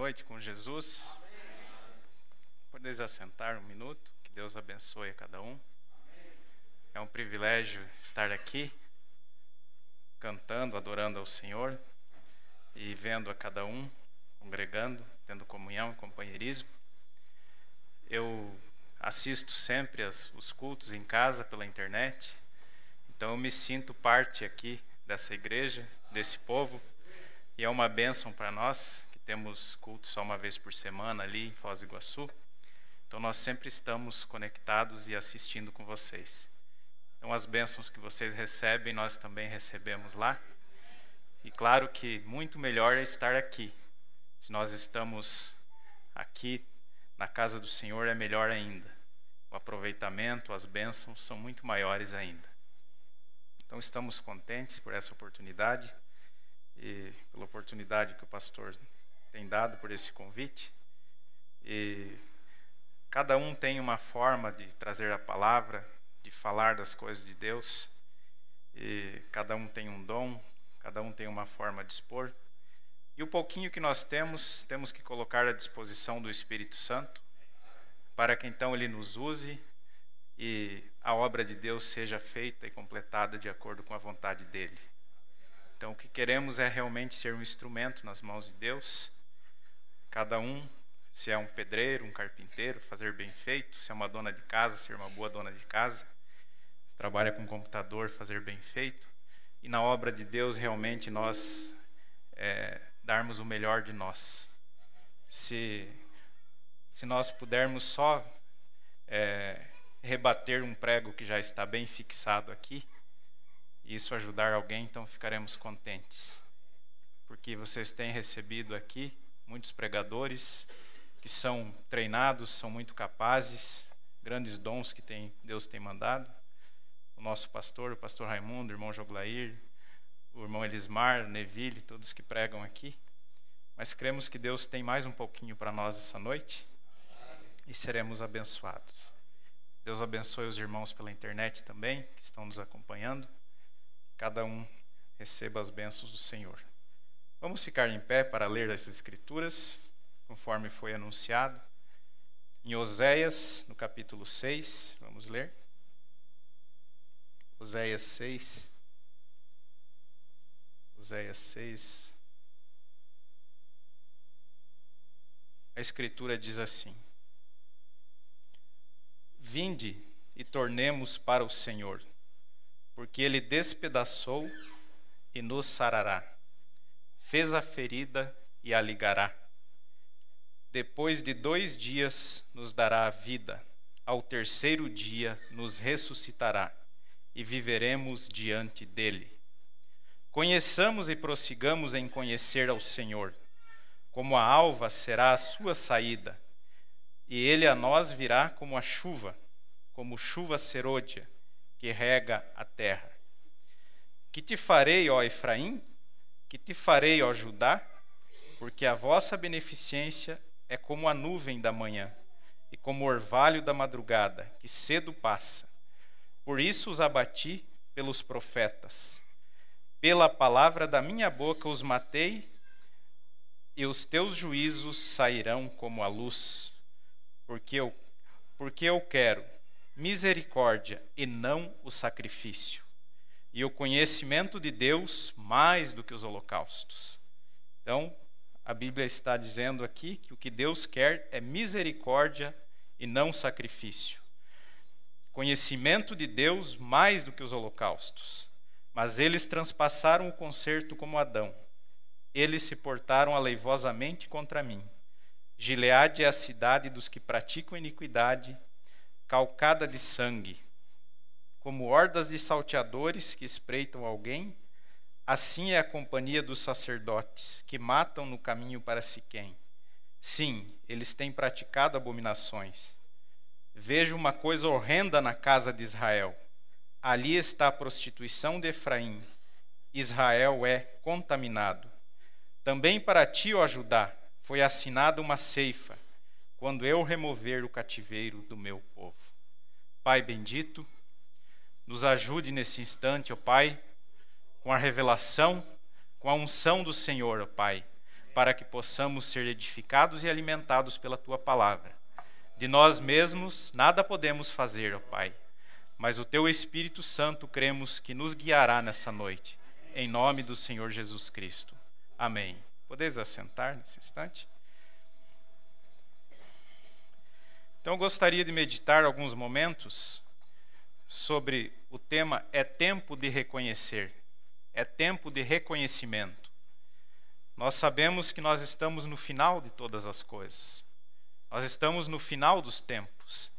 noite com Jesus. Podeis assentar um minuto, que Deus abençoe a cada um. É um privilégio estar aqui, cantando, adorando ao Senhor e vendo a cada um, congregando, tendo comunhão e companheirismo. Eu assisto sempre os cultos em casa pela internet, então eu me sinto parte aqui dessa igreja, desse povo, e é uma bênção para nós, que temos culto só uma vez por semana ali em Foz do Iguaçu. Então nós sempre estamos conectados e assistindo com vocês. Então as bênçãos que vocês recebem, nós também recebemos lá. E claro que muito melhor é estar aqui. Se nós estamos aqui na casa do Senhor, é melhor ainda. O aproveitamento, as bênçãos são muito maiores ainda. Então estamos contentes por essa oportunidade e pela oportunidade que o pastor tem dado por esse convite. E cada um tem uma forma de trazer a palavra, de falar das coisas de Deus. E cada um tem um dom, cada um tem uma forma de expor. E o pouquinho que nós temos que colocar à disposição do Espírito Santo, para que então Ele nos use e a obra de Deus seja feita e completada de acordo com a vontade dEle. Então o que queremos é realmente ser um instrumento nas mãos de Deus. Cada um, se é um pedreiro, um carpinteiro, fazer bem feito. Se é uma dona de casa, ser uma boa dona de casa. Se trabalha com computador, fazer bem feito. E na obra de Deus realmente nós darmos o melhor de nós. Se nós pudermos só rebater um prego que já está bem fixado aqui, e isso ajudar alguém, então ficaremos contentes. Porque vocês têm recebido aqui muitos pregadores que são treinados, são muito capazes, grandes dons que Deus tem mandado. O nosso pastor, o pastor Raimundo, o irmão Joglair, o irmão Elismar, o Neville, todos que pregam aqui. Mas cremos que Deus tem mais um pouquinho para nós essa noite e seremos abençoados. Deus abençoe os irmãos pela internet também, que estão nos acompanhando. Cada um receba as bênçãos do Senhor. Vamos ficar em pé para ler as Escrituras, conforme foi anunciado. Em Oséias, no capítulo 6, vamos ler. Oséias 6. Oséias 6. A Escritura diz assim: Vinde e tornemos para o Senhor, porque Ele despedaçou e nos sarará, fez a ferida e a ligará. Depois de 2 dias nos dará a vida, ao 3º dia nos ressuscitará, e viveremos diante dEle. Conheçamos e prossigamos em conhecer ao Senhor. Como a alva será a sua saída, e Ele a nós virá como a chuva, como chuva serôdia, que rega a terra. Que te farei, ó Efraim? Que te farei, ó Judá? Porque a vossa beneficência é como a nuvem da manhã, e como o orvalho da madrugada, que cedo passa. Por isso os abati pelos profetas. Pela palavra da minha boca os matei, e os teus juízos sairão como a luz. Porque eu quero misericórdia e não o sacrifício, e o conhecimento de Deus mais do que os holocaustos. Então, a Bíblia está dizendo aqui que o que Deus quer é misericórdia e não sacrifício. Conhecimento de Deus mais do que os holocaustos. Mas eles transpassaram o concerto como Adão. Eles se portaram aleivosamente contra mim. Gileade é a cidade dos que praticam iniquidade, calcada de sangue. Como hordas de salteadores que espreitam alguém, assim é a companhia dos sacerdotes, que matam no caminho para Siquém. Sim, eles têm praticado abominações. Vejo uma coisa horrenda na casa de Israel. Ali está a prostituição de Efraim. Israel é contaminado. Também para ti, ó Judá, foi assinada uma ceifa, quando eu remover o cativeiro do meu povo. Pai bendito, nos ajude nesse instante, ó Pai, com a revelação, com a unção do Senhor, ó Pai, para que possamos ser edificados e alimentados pela Tua palavra. De nós mesmos nada podemos fazer, ó Pai, mas o Teu Espírito Santo cremos que nos guiará nessa noite, em nome do Senhor Jesus Cristo. Amém. Podeis assentar nesse instante? Então eu gostaria de meditar alguns momentos sobre o tema É Tempo de Reconhecer. É tempo de reconhecimento. Nós sabemos que nós estamos no final de todas as coisas. Nós estamos no final dos tempos.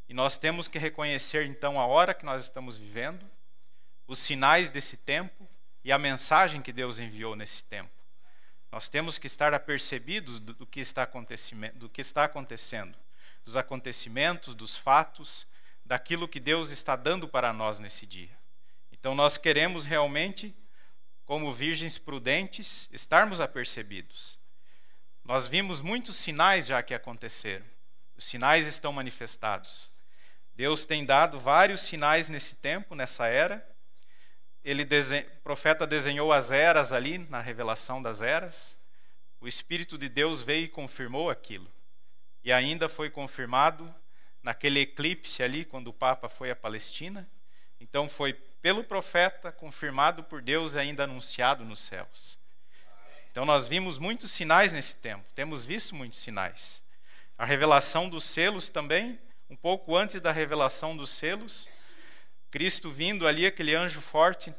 E nós temos que reconhecer então a hora que nós estamos vivendo, os sinais desse tempo e a mensagem que Deus enviou nesse tempo. Nós temos que estar apercebidos do que está acontecendo, dos acontecimentos, dos fatos, daquilo que Deus está dando para nós nesse dia. Então nós queremos realmente, como virgens prudentes, estarmos apercebidos. Nós vimos muitos sinais já que aconteceram. Os sinais estão manifestados. Deus tem dado vários sinais nesse tempo, nessa era. O profeta desenhou as eras ali, na revelação das eras. O Espírito de Deus veio e confirmou aquilo. E ainda foi confirmado naquele eclipse ali, quando o Papa foi à Palestina. Então foi pelo profeta, confirmado por Deus e ainda anunciado nos céus. Então nós vimos muitos sinais nesse tempo. Temos visto muitos sinais. A revelação dos selos também, um pouco antes da revelação dos selos, Cristo vindo ali, aquele anjo forte,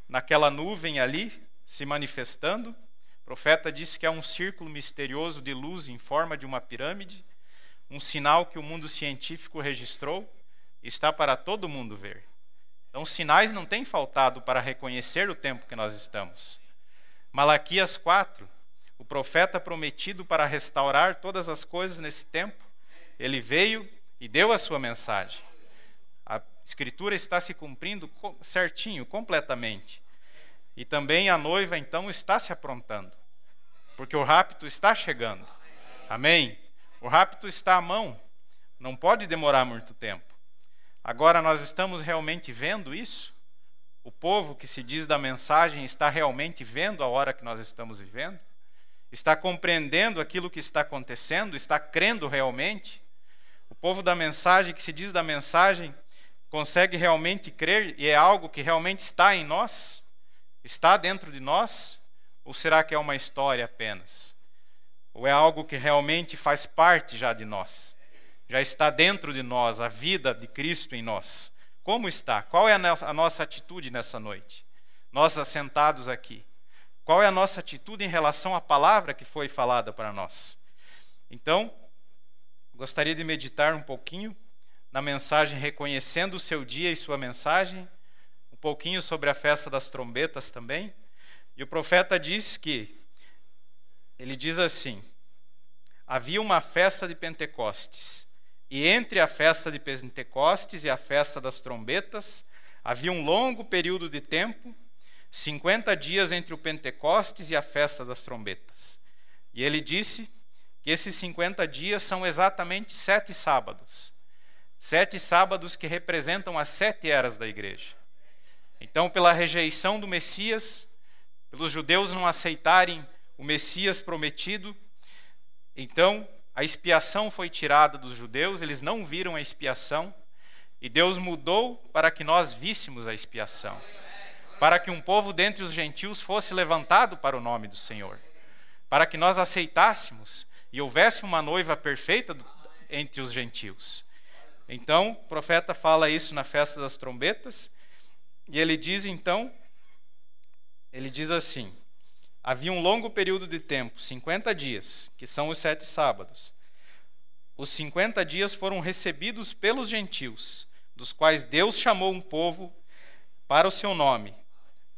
naquela nuvem ali, se manifestando. O profeta disse que é um círculo misterioso de luz em forma de uma pirâmide, um sinal que o mundo científico registrou e está para todo mundo ver. Então, sinais não têm faltado para reconhecer o tempo que nós estamos. Malaquias 4, o profeta prometido para restaurar todas as coisas nesse tempo, ele veio e deu a sua mensagem. A Escritura está se cumprindo certinho, completamente. E também a noiva, então, está se aprontando, porque o rapto está chegando. Amém? O rapto está à mão, não pode demorar muito tempo. Agora nós estamos realmente vendo isso? O povo que se diz da mensagem está realmente vendo a hora que nós estamos vivendo? Está compreendendo aquilo que está acontecendo? Está crendo realmente? O povo da mensagem, que se diz da mensagem, consegue realmente crer e é algo que realmente está em nós? Está dentro de nós? Ou será que é uma história apenas? Ou é algo que realmente faz parte já de nós? Já está dentro de nós, a vida de Cristo em nós. Como está? Qual é a nossa atitude nessa noite? Nós assentados aqui. Qual é a nossa atitude em relação à palavra que foi falada para nós? Então, gostaria de meditar um pouquinho na mensagem, reconhecendo o seu dia e sua mensagem, um pouquinho sobre a festa das trombetas também. E o profeta diz ele diz assim: havia uma festa de Pentecostes, e entre a festa de Pentecostes e a festa das trombetas havia um longo período de tempo, 50 dias entre o Pentecostes e a festa das trombetas. E ele disse que esses 50 dias são exatamente 7 sábados. 7 sábados que representam as 7 eras da igreja. Então, pela rejeição do Messias, pelos judeus não aceitarem o Messias prometido, então a expiação foi tirada dos judeus, eles não viram a expiação, e Deus mudou para que nós víssemos a expiação, para que um povo dentre os gentios fosse levantado para o nome do Senhor, para que nós aceitássemos e houvesse uma noiva perfeita entre os gentios. Então, o profeta fala isso na festa das trombetas, e ele diz assim: havia um longo período de tempo, 50 dias, que são os 7 sábados. Os 50 dias foram recebidos pelos gentios, dos quais Deus chamou um povo para o seu nome.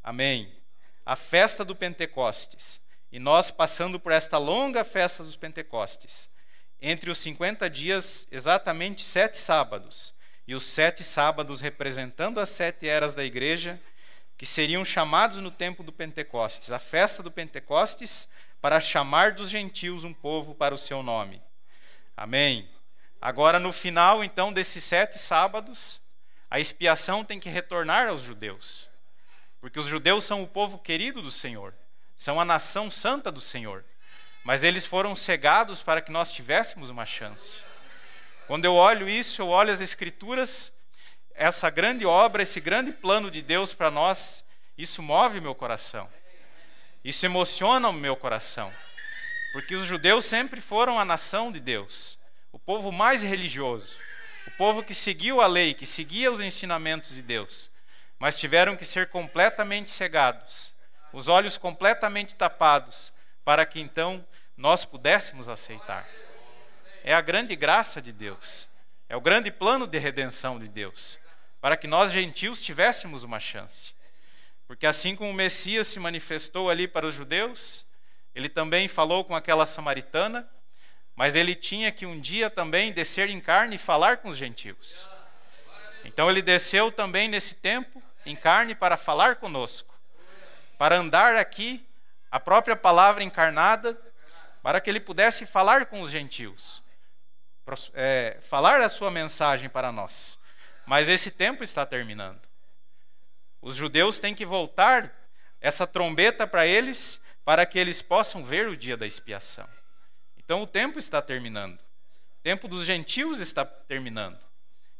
Amém. A festa do Pentecostes. E nós passando por esta longa festa dos Pentecostes. Entre os 50 dias, exatamente 7 sábados. E os 7 sábados representando as 7 eras da igreja, que seriam chamados no tempo do Pentecostes, a festa do Pentecostes, para chamar dos gentios um povo para o seu nome. Amém. Agora, no final, então, desses 7 sábados, a expiação tem que retornar aos judeus, porque os judeus são o povo querido do Senhor, são a nação santa do Senhor. mas eles foram cegados para que nós tivéssemos uma chance. Quando eu olho isso, eu olho as Escrituras, essa grande obra, esse grande plano de Deus para nós, isso move meu coração. Isso emociona o meu coração. Porque os judeus sempre foram a nação de Deus, o povo mais religioso, o povo que seguiu a lei, que seguia os ensinamentos de Deus, mas tiveram que ser completamente cegados, os olhos completamente tapados, para que então nós pudéssemos aceitar. É a grande graça de Deus, é o grande plano de redenção de Deus, para que nós gentios tivéssemos uma chance. Porque assim como o Messias se manifestou ali para os judeus, ele também falou com aquela samaritana, mas ele tinha que um dia também descer em carne e falar com os gentios. Então ele desceu também nesse tempo em carne para falar conosco, para andar aqui a própria palavra encarnada, para que ele pudesse falar com os gentios, falar a sua mensagem para nós. Mas esse tempo está terminando. Os judeus têm que voltar essa trombeta para eles, para que eles possam ver o dia da expiação. Então o tempo está terminando. O tempo dos gentios está terminando.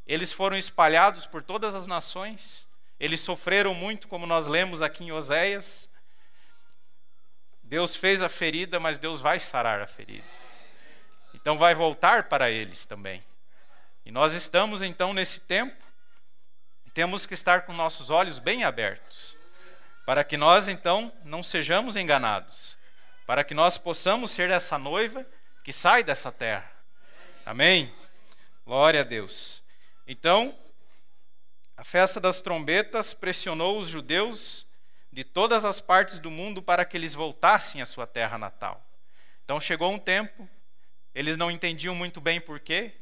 Eles foram espalhados por todas as nações. Eles sofreram muito, como nós lemos aqui em Oséias. Deus fez a ferida, mas Deus vai sarar a ferida. Então vai voltar para eles também. E nós estamos então nesse tempo, e temos que estar com nossos olhos bem abertos, para que nós então não sejamos enganados, para que nós possamos ser essa noiva que sai dessa terra. Amém? Glória a Deus. Então, a festa das trombetas pressionou os judeus de todas as partes do mundo para que eles voltassem à sua terra natal. Então chegou um tempo, eles não entendiam muito bem por quê,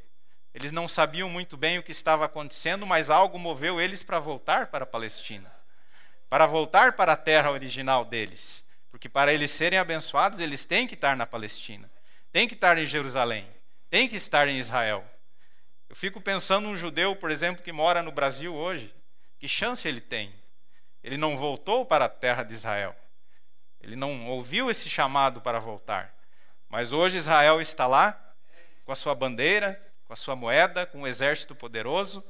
eles não sabiam muito bem o que estava acontecendo, mas algo moveu eles para voltar para a Palestina, para voltar para a terra original deles. Porque para eles serem abençoados, eles têm que estar na Palestina, têm que estar em Jerusalém, têm que estar em Israel. Eu fico pensando um judeu, por exemplo, que mora no Brasil hoje, que chance ele tem? Ele não voltou para a terra de Israel. Ele não ouviu esse chamado para voltar. Mas hoje Israel está lá, com a sua bandeira, com a sua moeda, com um exército poderoso.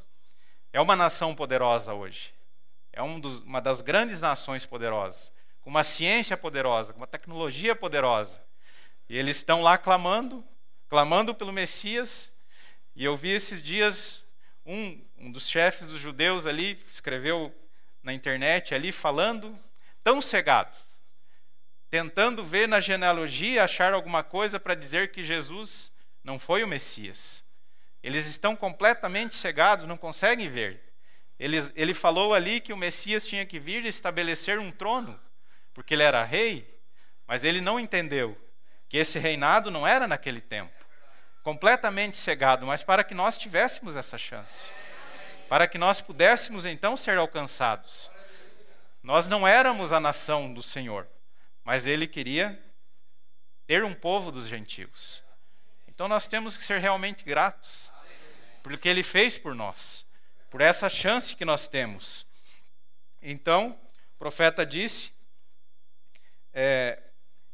É uma nação poderosa hoje. É uma das grandes nações poderosas, com uma ciência poderosa, com uma tecnologia poderosa. E eles estão lá clamando pelo Messias. E eu vi esses dias, um dos chefes dos judeus ali, escreveu na internet ali, falando, tão cegado, tentando ver na genealogia, achar alguma coisa para dizer que Jesus não foi o Messias. Eles estão completamente cegados, não conseguem ver. Ele falou ali que o Messias tinha que vir e estabelecer um trono, porque ele era rei, mas ele não entendeu que esse reinado não era naquele tempo. Completamente cegado, mas para que nós tivéssemos essa chance, para que nós pudéssemos então ser alcançados. Nós não éramos a nação do Senhor, mas ele queria ter um povo dos gentios. Então nós temos que ser realmente gratos por o que ele fez por nós, por essa chance que nós temos. Então, o profeta disse,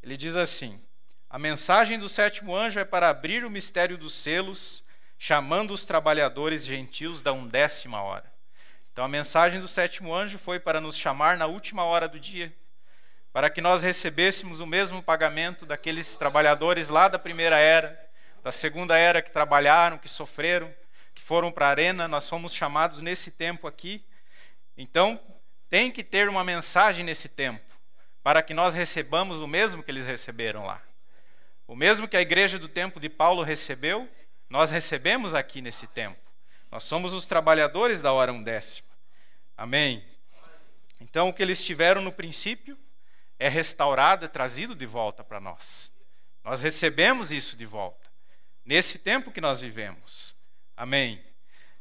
ele diz assim: a mensagem do sétimo anjo é para abrir o mistério dos selos, chamando os trabalhadores gentios da 11ª hora. Então a mensagem do sétimo anjo foi para nos chamar na última hora do dia, para que nós recebêssemos o mesmo pagamento daqueles trabalhadores lá da primeira era, da segunda era, que trabalharam, que sofreram, que foram para a arena. Nós fomos chamados nesse tempo aqui. Então tem que ter uma mensagem nesse tempo, para que nós recebamos o mesmo que eles receberam lá. O mesmo que a igreja do tempo de Paulo recebeu, nós recebemos aqui nesse tempo. Nós somos os trabalhadores da hora 11ª. Amém? Então o que eles tiveram no princípio é restaurado, é trazido de volta para nós. Nós recebemos isso de volta, nesse tempo que nós vivemos. Amém?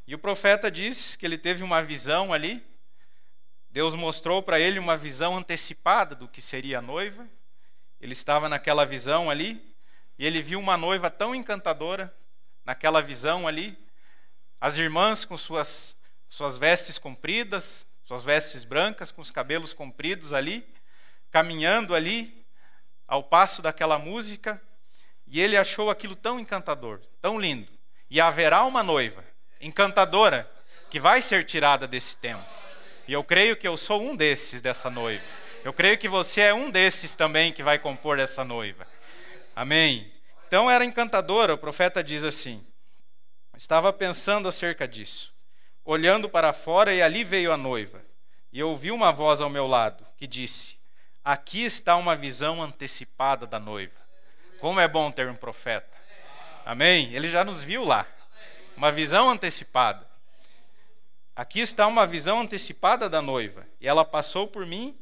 E o profeta diz que ele teve uma visão ali. Deus mostrou para ele uma visão antecipada do que seria a noiva. Ele estava naquela visão ali, e ele viu uma noiva tão encantadora, naquela visão ali, as irmãs com suas vestes compridas, suas vestes brancas, com os cabelos compridos ali, caminhando ali, ao passo daquela música, E ele achou aquilo tão encantador, tão lindo. E haverá uma noiva encantadora que vai ser tirada desse templo. E eu creio que eu sou um desses, dessa noiva. Eu creio que você é um desses também que vai compor essa noiva. Amém? Então era encantadora, o profeta diz assim. Estava pensando acerca disso, olhando para fora, e ali veio a noiva. E eu ouvi uma voz ao meu lado que disse: aqui está uma visão antecipada da noiva. Como é bom ter um profeta. Amém? Ele já nos viu lá. Uma visão antecipada. Aqui está uma visão antecipada da noiva. E ela passou por mim,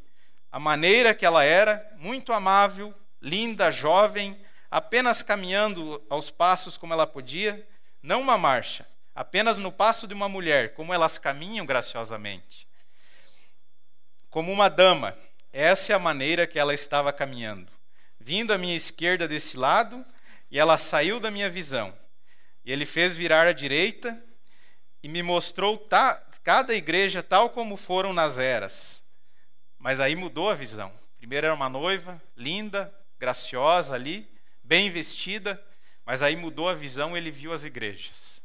a maneira que ela era, muito amável, linda, jovem, apenas caminhando aos passos como ela podia, não uma marcha, apenas no passo de uma mulher, como elas caminham graciosamente. Como uma dama, essa é a maneira que ela estava caminhando. Vindo à minha esquerda desse lado, e ela saiu da minha visão. E ele fez virar à direita, e me mostrou cada igreja tal como foram nas eras. Mas aí mudou a visão. Primeiro era uma noiva, linda, graciosa ali, bem vestida, mas aí mudou a visão, ele viu as igrejas.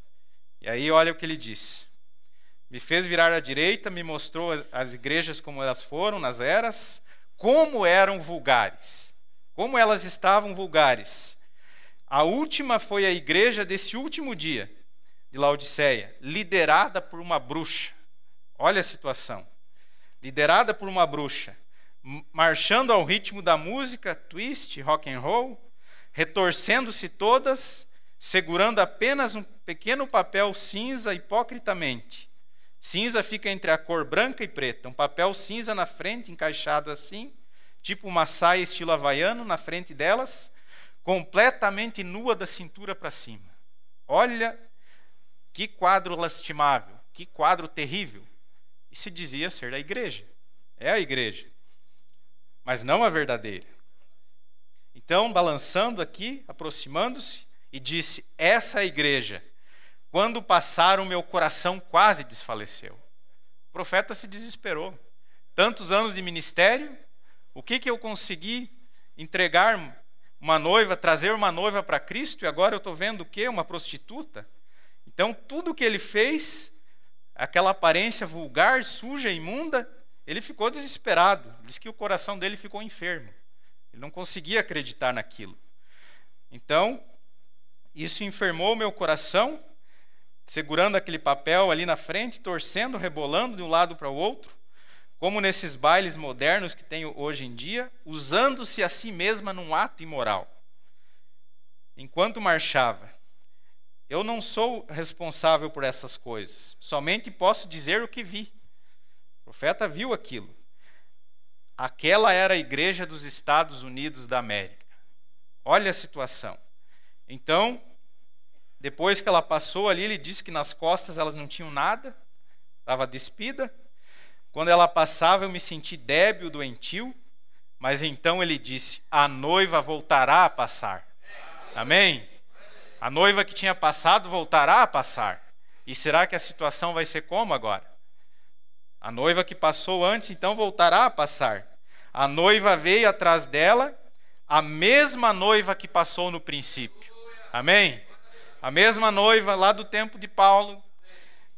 E aí olha o que ele disse. Me fez virar à direita, me mostrou as igrejas como elas foram nas eras, como eram vulgares, como elas estavam vulgares. A última foi a igreja desse último dia, de Laodiceia, liderada por uma bruxa. Olha a situação. Liderada por uma bruxa, marchando ao ritmo da música, twist, rock and roll, retorcendo-se todas, segurando apenas um pequeno papel cinza hipocritamente. Cinza fica entre a cor branca e preta, um papel cinza na frente, encaixado assim, tipo uma saia estilo havaiano na frente delas, completamente nua da cintura para cima. Olha que quadro lastimável, que quadro terrível. E se dizia ser da igreja. É a igreja, mas não a verdadeira. Então, balançando aqui, aproximando-se, e disse: essa é a igreja. Quando passaram, meu coração quase desfaleceu. O profeta se desesperou. Tantos anos de ministério, o que eu consegui entregar uma noiva, trazer uma noiva para Cristo, e agora eu estou vendo o quê? Uma prostituta? Então, tudo que ele fez, aquela aparência vulgar, suja, imunda, ele ficou desesperado. Diz que o coração dele ficou enfermo. Ele não conseguia acreditar naquilo. Então, isso enfermou o meu coração, segurando aquele papel ali na frente, torcendo, rebolando de um lado para o outro, como nesses bailes modernos que tem hoje em dia, usando-se a si mesma num ato imoral. Enquanto marchava, eu não sou responsável por essas coisas, somente posso dizer o que vi. O profeta viu aquilo. Aquela era a igreja dos Estados Unidos da América. Olha a situação. Então, depois que ela passou ali, ele disse que nas costas elas não tinham nada, estava despida. Quando ela passava, eu me senti débil, doentio, mas então ele disse: a noiva voltará a passar. Amém? A noiva que tinha passado voltará a passar. E será que a situação vai ser como agora? A noiva que passou antes, então, voltará a passar. A noiva veio atrás dela, a mesma noiva que passou no princípio. Amém? A mesma noiva lá do tempo de Paulo,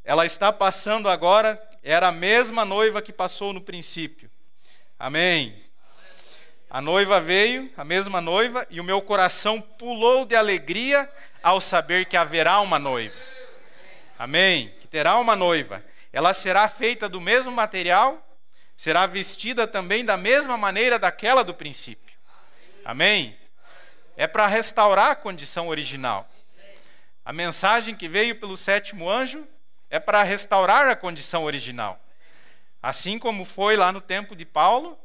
ela está passando agora, era a mesma noiva que passou no princípio. Amém? A noiva veio, a mesma noiva, e o meu coração pulou de alegria ao saber que haverá uma noiva. Amém? Que terá uma noiva. Ela será feita do mesmo material, será vestida também da mesma maneira daquela do princípio. Amém? É para restaurar a condição original. A mensagem que veio pelo sétimo anjo é para restaurar a condição original. Assim como foi lá no tempo de Paulo,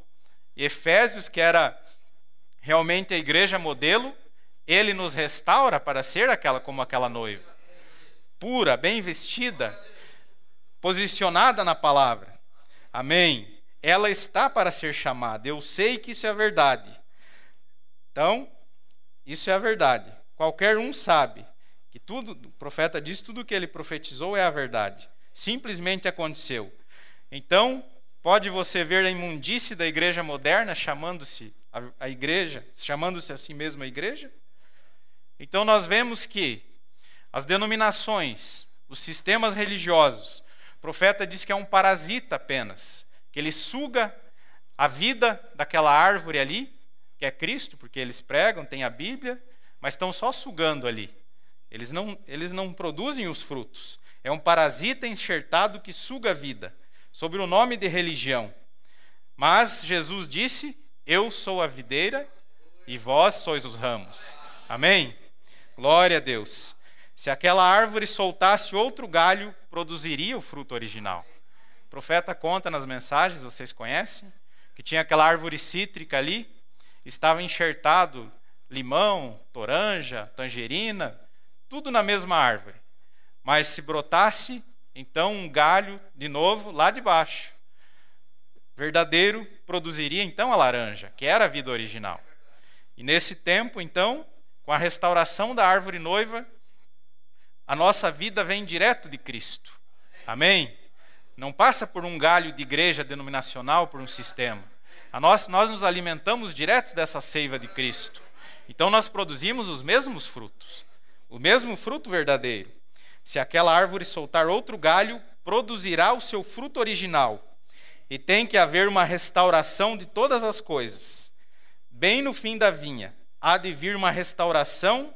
Efésios, que era realmente a igreja modelo, ele nos restaura para ser como aquela noiva. Pura, bem vestida, posicionada na palavra. Amém? Ela está para ser chamada. Eu sei que isso é verdade. Então, isso é a verdade. Qualquer um sabe que tudo, o profeta diz, tudo que ele profetizou é a verdade. Simplesmente aconteceu. Então, pode você ver a imundície da igreja moderna chamando-se a igreja, chamando-se a si mesma a igreja? Então nós vemos que as denominações, os sistemas religiosos, o profeta diz que é um parasita apenas, que ele suga a vida daquela árvore ali, que é Cristo, porque eles pregam, tem a Bíblia, mas estão só sugando ali. Eles não produzem os frutos. É um parasita enxertado que suga a vida, sob o nome de religião. Mas Jesus disse: eu sou a videira e vós sois os ramos. Amém? Glória a Deus. Se aquela árvore soltasse outro galho, produziria o fruto original. O profeta conta nas mensagens, vocês conhecem, que tinha aquela árvore cítrica ali, estava enxertado limão, toranja, tangerina, tudo na mesma árvore. Mas se brotasse, então, um galho de novo lá de baixo, verdadeiro, produziria então a laranja, que era a vida original. E nesse tempo, então, com a restauração da árvore noiva, a nossa vida vem direto de Cristo. Amém? Não passa por um galho de igreja denominacional, por um sistema. Nós nos alimentamos direto dessa seiva de Cristo. Então nós produzimos os mesmos frutos, o mesmo fruto verdadeiro. Se aquela árvore soltar outro galho, produzirá o seu fruto original. E tem que haver uma restauração de todas as coisas. Bem no fim da vinha, há de vir uma restauração,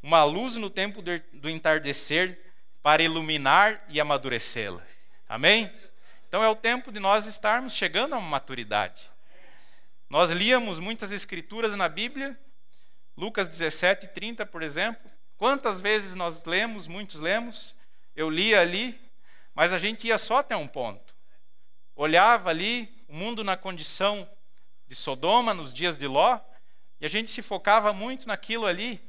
uma luz no tempo do entardecer, para iluminar e amadurecê-la. Amém? Então é o tempo de nós estarmos chegando a uma maturidade. Nós líamos muitas escrituras na Bíblia, Lucas 17:30, por exemplo. Quantas vezes nós lemos, muitos lemos, eu lia ali, mas a gente ia só até um ponto. Olhava ali o mundo na condição de Sodoma, nos dias de Ló, e a gente se focava muito naquilo ali,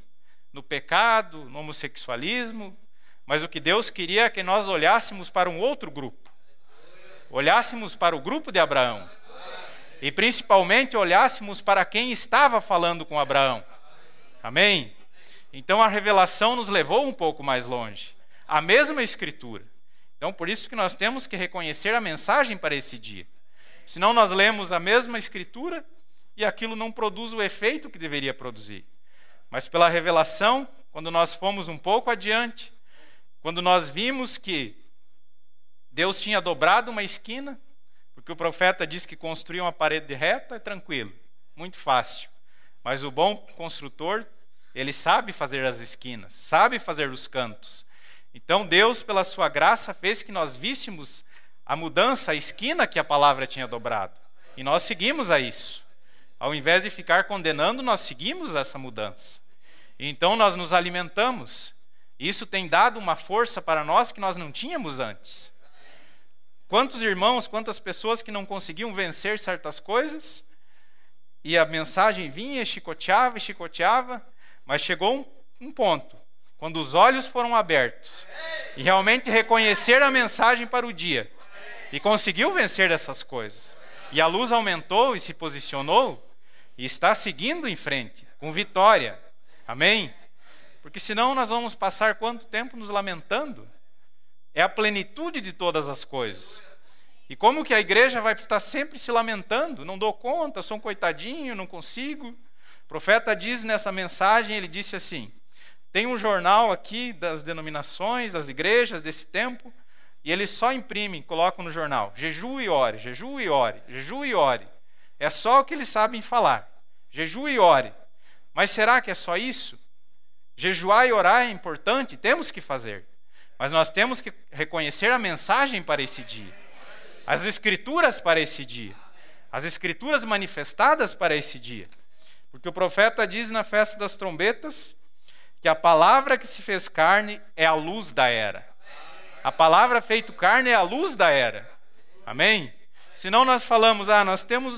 no pecado, no homossexualismo, mas o que Deus queria é que nós olhássemos para um outro grupo. Olhássemos para o grupo de Abraão. E principalmente olhássemos para quem estava falando com Abraão. Amém? Então a revelação nos levou um pouco mais longe. A mesma Escritura. Então por isso que nós temos que reconhecer a mensagem para esse dia. Senão nós lemos a mesma Escritura e aquilo não produz o efeito que deveria produzir. Mas pela revelação, quando nós fomos um pouco adiante, quando nós vimos que Deus tinha dobrado uma esquina, porque o profeta diz que construir uma parede reta é tranquilo, muito fácil. Mas o bom construtor, ele sabe fazer as esquinas, sabe fazer os cantos. Então Deus, pela sua graça, fez que nós víssemos a mudança, a esquina que a palavra tinha dobrado. E nós seguimos a isso. Ao invés de ficar condenando, nós seguimos essa mudança. E então nós nos alimentamos. Isso tem dado uma força para nós que nós não tínhamos antes. Quantos irmãos, quantas pessoas que não conseguiam vencer certas coisas, e a mensagem vinha e chicoteava, mas chegou um ponto, quando os olhos foram abertos, e realmente reconhecer a mensagem para o dia, e conseguiu vencer essas coisas. E a luz aumentou e se posicionou, e está seguindo em frente, com vitória. Amém? Porque senão nós vamos passar quanto tempo nos lamentando? É a plenitude de todas as coisas. E como que a igreja vai estar sempre se lamentando? Não dou conta, sou um coitadinho, não consigo. O profeta diz nessa mensagem, ele disse assim, tem um jornal aqui das denominações, das igrejas desse tempo, e eles só imprimem, colocam no jornal, jejue e ore, jejue e ore, jejue e ore. É só o que eles sabem falar, jejue e ore. Mas será que é só isso? Jejuar e orar é importante, temos que fazer. Mas nós temos que reconhecer a mensagem para esse dia. As escrituras para esse dia. As escrituras manifestadas para esse dia. Porque o profeta diz na festa das trombetas que a palavra que se fez carne é a luz da era. A palavra feito carne é a luz da era. Amém? Senão nós falamos,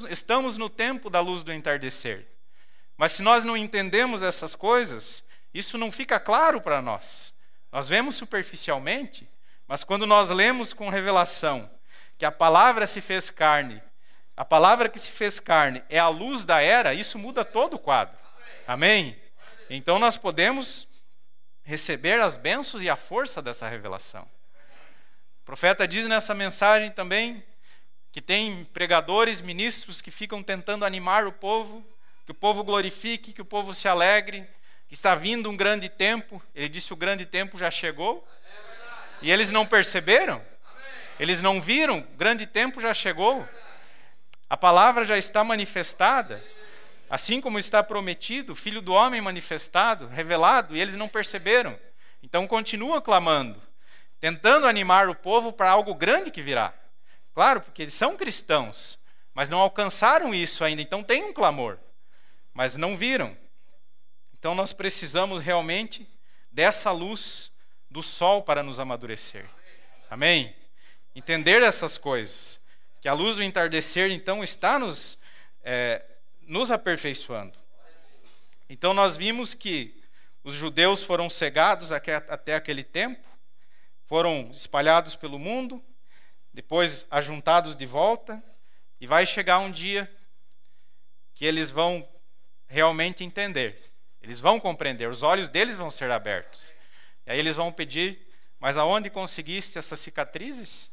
estamos no tempo da luz do entardecer. Mas se nós não entendemos essas coisas, isso não fica claro para nós. Nós vemos superficialmente, mas quando nós lemos com revelação que a palavra se fez carne, a palavra que se fez carne é a luz da era, isso muda todo o quadro. Amém? Então nós podemos receber as bênçãos e a força dessa revelação. O profeta diz nessa mensagem também que tem pregadores, ministros que ficam tentando animar o povo, que o povo glorifique, que o povo se alegre, que está vindo um grande tempo. Ele disse: o grande tempo já chegou. E eles não perceberam? Eles não viram? O grande tempo já chegou. A palavra já está manifestada. Assim como está prometido, o Filho do Homem manifestado, revelado, e eles não perceberam. Então continuam clamando, tentando animar o povo para algo grande que virá. Claro, porque eles são cristãos, mas não alcançaram isso ainda. Então tem um clamor, mas não viram. Então nós precisamos realmente dessa luz do sol para nos amadurecer. Amém? Entender essas coisas. Que a luz do entardecer, então, está nos aperfeiçoando. Então nós vimos que os judeus foram cegados até aquele tempo, foram espalhados pelo mundo, depois ajuntados de volta, e vai chegar um dia que eles vão realmente entender, eles vão compreender, os olhos deles vão ser abertos. E aí eles vão pedir: mas aonde conseguiste essas cicatrizes?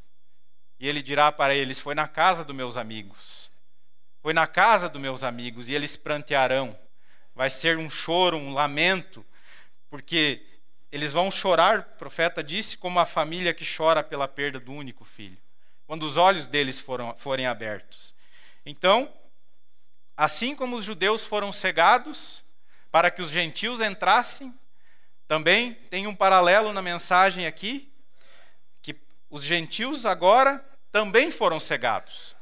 E ele dirá para eles: foi na casa dos meus amigos. Foi na casa dos meus amigos. E eles prantearão. Vai ser um choro, um lamento, porque eles vão chorar, o profeta disse, como a família que chora pela perda do único filho, quando os olhos deles forem abertos. Então, assim como os judeus foram cegados para que os gentios entrassem, também tem um paralelo na mensagem aqui, que os gentios agora também foram cegados.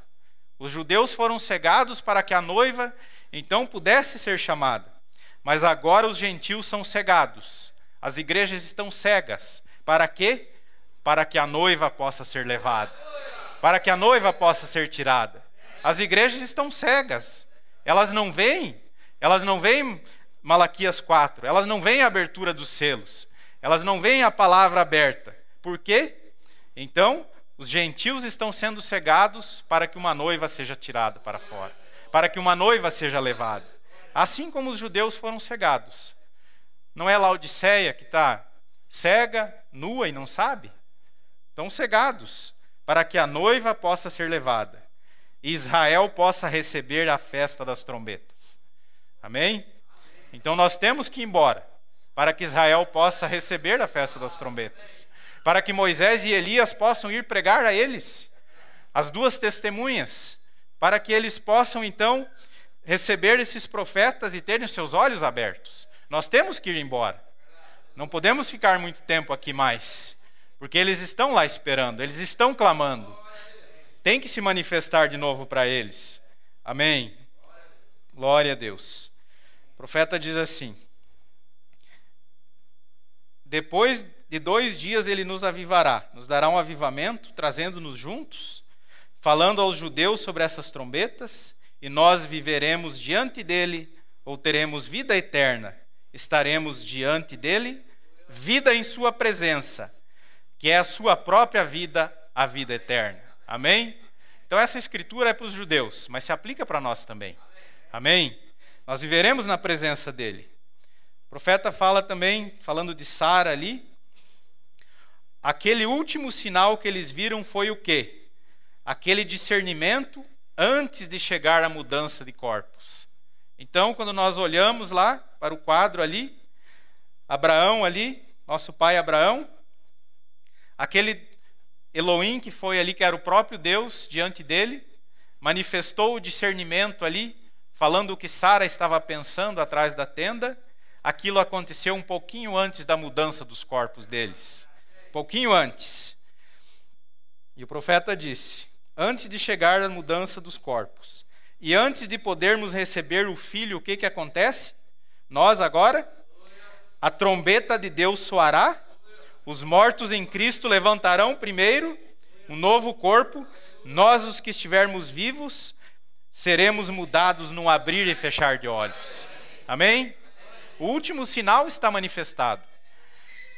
Os judeus foram cegados para que a noiva então pudesse ser chamada. Mas agora os gentios são cegados. As igrejas estão cegas. Para quê? Para que a noiva possa ser levada. Para que a noiva possa ser tirada. As igrejas estão cegas. Elas não veem Malaquias 4. Elas não veem a abertura dos selos. Elas não veem a palavra aberta. Por quê? Então, os gentios estão sendo cegados para que uma noiva seja tirada para fora. Para que uma noiva seja levada. Assim como os judeus foram cegados. Não é Laodiceia que está cega, nua e não sabe? Estão cegados para que a noiva possa ser levada. E Israel possa receber a festa das trombetas. Amém? Então nós temos que ir embora, para que Israel possa receber a festa das trombetas. Para que Moisés e Elias possam ir pregar a eles, as duas testemunhas, para que eles possam então receber esses profetas e terem seus olhos abertos. Nós temos que ir embora. Não podemos ficar muito tempo aqui mais, porque eles estão lá esperando, eles estão clamando. Tem que se manifestar de novo para eles. Amém? Glória a Deus. O profeta diz assim: depois de 2 dias ele nos avivará, nos dará um avivamento, trazendo-nos juntos, falando aos judeus sobre essas trombetas, e nós viveremos diante dele, ou teremos vida eterna. Estaremos diante dele, vida em sua presença, que é a sua própria vida, a vida eterna. Amém? Então essa escritura é para os judeus, mas se aplica para nós também. Amém? Nós viveremos na presença dele. O profeta fala também, falando de Sara ali, aquele último sinal que eles viram foi o quê? Aquele discernimento antes de chegar à mudança de corpos. Então, quando nós olhamos lá para o quadro ali, Abraão ali, nosso pai Abraão, aquele Elohim que foi ali, que era o próprio Deus diante dele, manifestou o discernimento ali, falando o que Sara estava pensando atrás da tenda. Aquilo aconteceu um pouquinho antes da mudança dos corpos deles. Pouquinho antes. E o profeta disse: antes de chegar à mudança dos corpos, e antes de podermos receber o filho, o que acontece? Nós agora, a trombeta de Deus soará, os mortos em Cristo levantarão primeiro um novo corpo, nós os que estivermos vivos seremos mudados num abrir e fechar de olhos. Amém? O último sinal está manifestado.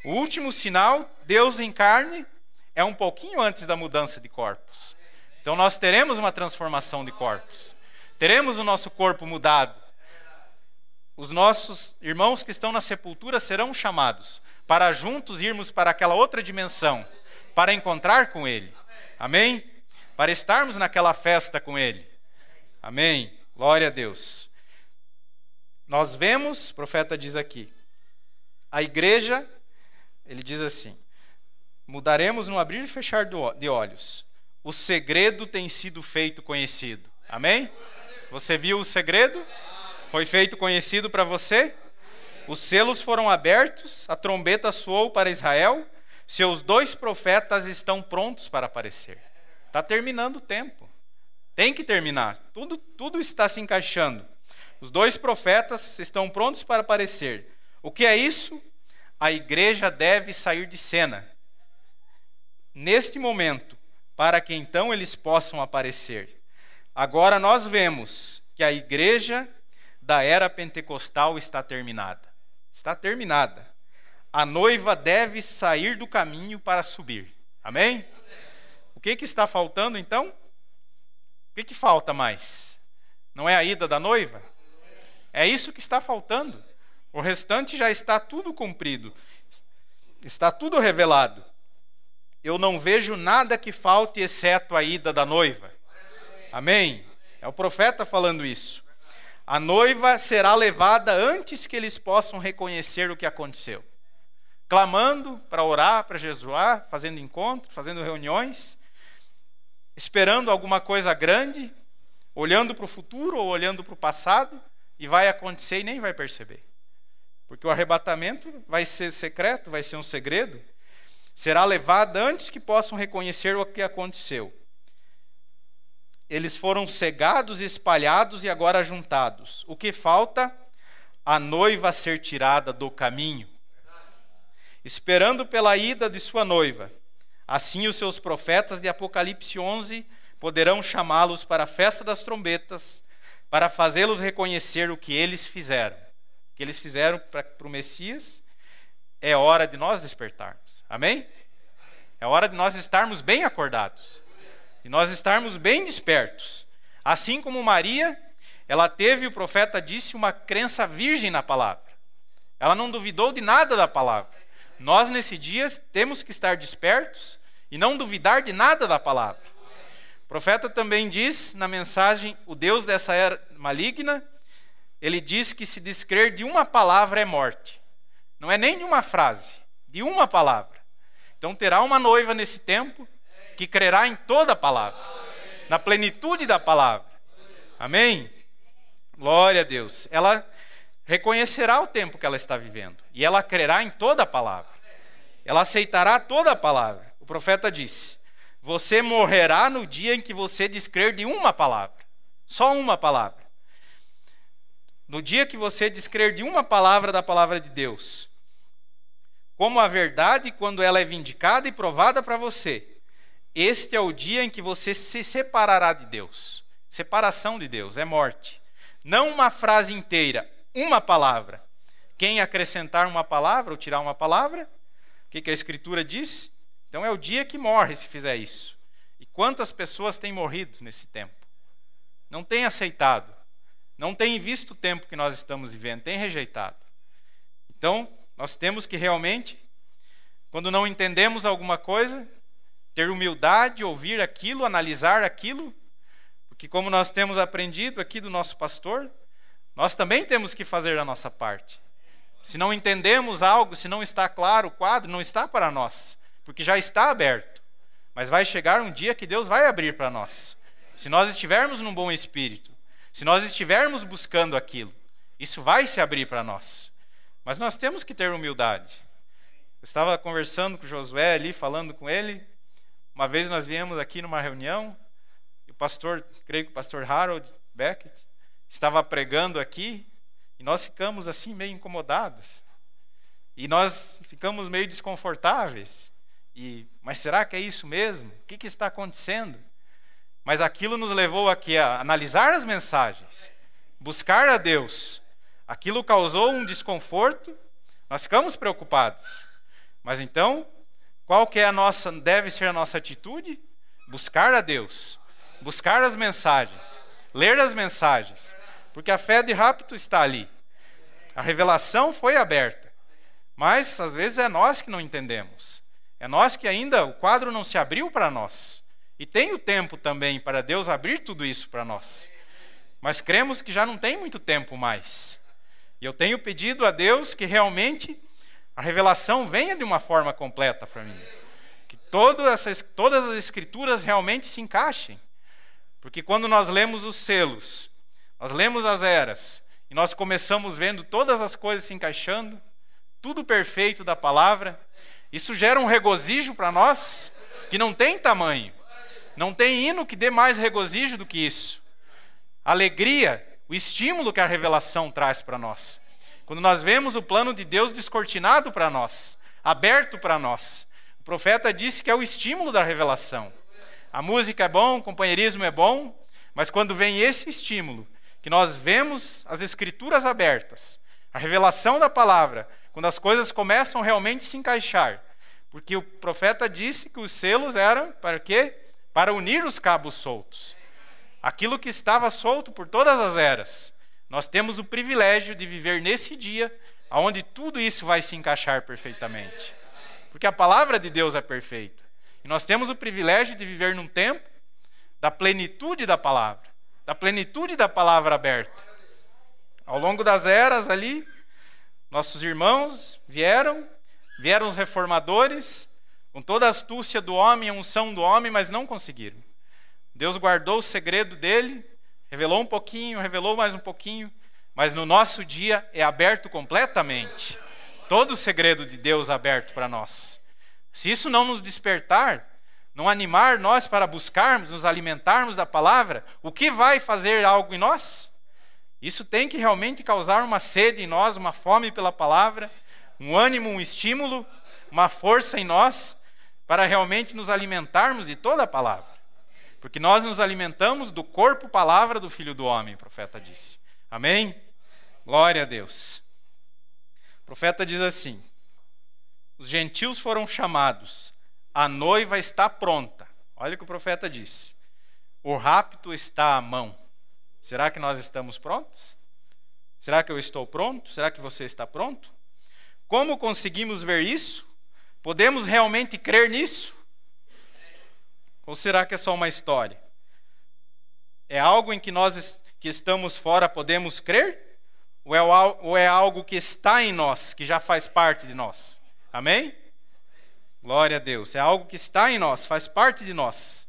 O último sinal, Deus em carne, é um pouquinho antes da mudança de corpos. Então nós teremos uma transformação de corpos. Teremos o nosso corpo mudado. Os nossos irmãos que estão na sepultura serão chamados para juntos irmos para aquela outra dimensão, para encontrar com Ele. Amém? Para estarmos naquela festa com Ele. Amém? Glória a Deus. Nós vemos, o profeta diz aqui, A igreja, ele diz assim: mudaremos no abrir e fechar de olhos. O segredo tem sido feito conhecido. Amém? Você viu o segredo? Foi feito conhecido para você? Os selos foram abertos, a trombeta soou para Israel, seus 2 profetas estão prontos para aparecer. Está terminando o tempo. Tem que terminar. Tudo está se encaixando. Os 2 profetas estão prontos para aparecer. O que é isso? A igreja deve sair de cena neste momento, para que então eles possam aparecer. Agora nós vemos que a igreja da era pentecostal está terminada. Está terminada. A noiva deve sair do caminho para subir. Amém? O que está faltando então? O que falta mais? Não é a ida da noiva? É isso que está faltando. O restante já está tudo cumprido. Está tudo revelado. Eu não vejo nada que falte exceto a ida da noiva. Amém? É o profeta falando isso. A noiva será levada antes que eles possam reconhecer o que aconteceu. Clamando para orar, para jejuar, fazendo encontros, fazendo reuniões, esperando alguma coisa grande, olhando para o futuro ou olhando para o passado, e vai acontecer e nem vai perceber. Porque o arrebatamento vai ser secreto, vai ser um segredo. Será levada antes que possam reconhecer o que aconteceu. Eles foram cegados, espalhados e agora juntados. O que falta? A noiva ser tirada do caminho. Esperando pela ida de sua noiva. Assim os seus profetas de Apocalipse 11 poderão chamá-los para a festa das trombetas, para fazê-los reconhecer o que eles fizeram. O que eles fizeram para o Messias. É hora de nós despertarmos. Amém? É hora de nós estarmos bem acordados. E nós estarmos bem despertos. Assim como Maria, ela teve, o profeta disse, uma crença virgem na palavra. Ela não duvidou de nada da palavra. Nós, nesse dia, temos que estar despertos e não duvidar de nada da palavra. O profeta também diz na mensagem, o Deus dessa era maligna, ele diz que se descrer de uma palavra é morte. Não é nem de uma frase, de uma palavra. Então terá uma noiva nesse tempo que crerá em toda a palavra, na plenitude da palavra. Amém? Glória a Deus. Ela reconhecerá o tempo que ela está vivendo e ela crerá em toda a palavra. Ela aceitará toda a palavra. O profeta disse: você morrerá no dia em que você descrer de uma palavra. Só uma palavra. No dia que você descrer de uma palavra da palavra de Deus, como a verdade quando ela é vindicada e provada para você, este é o dia em que você se separará de Deus. Separação de Deus é morte. Não uma frase inteira, uma palavra. Quem acrescentar uma palavra ou tirar uma palavra, o que a Escritura diz? Então é o dia que morre se fizer isso. E quantas pessoas têm morrido nesse tempo? Não têm aceitado. Não têm visto o tempo que nós estamos vivendo, têm rejeitado. Então, nós temos que realmente, quando não entendemos alguma coisa, ter humildade, ouvir aquilo, analisar aquilo, porque como nós temos aprendido aqui do nosso pastor, nós também temos que fazer a nossa parte. Se não entendemos algo, se não está claro o quadro, não está para nós, porque já está aberto. Mas vai chegar um dia que Deus vai abrir para nós. Se nós estivermos num bom espírito, se nós estivermos buscando aquilo, isso vai se abrir para nós. Mas nós temos que ter humildade. Eu estava conversando com o Josué ali, falando com ele. Uma vez nós viemos aqui numa reunião, e o pastor, creio que o pastor Harold Beckett, estava pregando aqui, e nós ficamos assim meio incomodados. E nós ficamos meio desconfortáveis. Mas será que é isso mesmo? O que está acontecendo? Mas aquilo nos levou aqui a analisar as mensagens, buscar a Deus. Aquilo causou um desconforto, nós ficamos preocupados. Mas então, qual que é deve ser a nossa atitude? Buscar a Deus, buscar as mensagens, ler as mensagens, porque a fé de rapto está ali. A revelação foi aberta, mas às vezes é nós que não entendemos. É nós que ainda, o quadro não se abriu para nós. E tem o tempo também para Deus abrir tudo isso para nós. Mas cremos que já não tem muito tempo mais. E eu tenho pedido a Deus que realmente a revelação venha de uma forma completa para mim. Que todas as escrituras realmente se encaixem. Porque quando nós lemos os selos, nós lemos as eras, e nós começamos vendo todas as coisas se encaixando, tudo perfeito da palavra, isso gera um regozijo para nós que não tem tamanho. Não tem hino que dê mais regozijo do que isso. A alegria, o estímulo que a revelação traz para nós. Quando nós vemos o plano de Deus descortinado para nós, aberto para nós. O profeta disse que é o estímulo da revelação. A música é bom, o companheirismo é bom, mas quando vem esse estímulo, que nós vemos as escrituras abertas, a revelação da palavra, quando as coisas começam realmente a se encaixar. Porque o profeta disse que os selos eram para quê? Para unir os cabos soltos. Aquilo que estava solto por todas as eras. Nós temos o privilégio de viver nesse dia, onde tudo isso vai se encaixar perfeitamente. Porque a palavra de Deus é perfeita. E nós temos o privilégio de viver num tempo da plenitude da palavra. Da plenitude da palavra aberta. Ao longo das eras ali, nossos irmãos vieram os reformadores, com toda a astúcia do homem, a unção do homem, mas não conseguiram. Deus guardou o segredo dele, revelou um pouquinho, revelou mais um pouquinho, mas no nosso dia é aberto completamente. Todo o segredo de Deus aberto para nós. Se isso não nos despertar, não animar nós para buscarmos, nos alimentarmos da palavra, o que vai fazer algo em nós? Isso tem que realmente causar uma sede em nós, uma fome pela palavra, um ânimo, um estímulo, uma força em nós, para realmente nos alimentarmos de toda a palavra. Porque nós nos alimentamos do corpo palavra do Filho do Homem, o profeta disse. Amém? Glória a Deus. O profeta diz assim: os gentios foram chamados, a noiva está pronta. Olha o que o profeta disse. O rapto está à mão. Será que nós estamos prontos? Será que eu estou pronto? Será que você está pronto? Como conseguimos ver isso? Podemos realmente crer nisso? Ou será que é só uma história? É algo em que nós que estamos fora podemos crer? Ou é algo que está em nós, que já faz parte de nós? Amém? Glória a Deus. É algo que está em nós, faz parte de nós.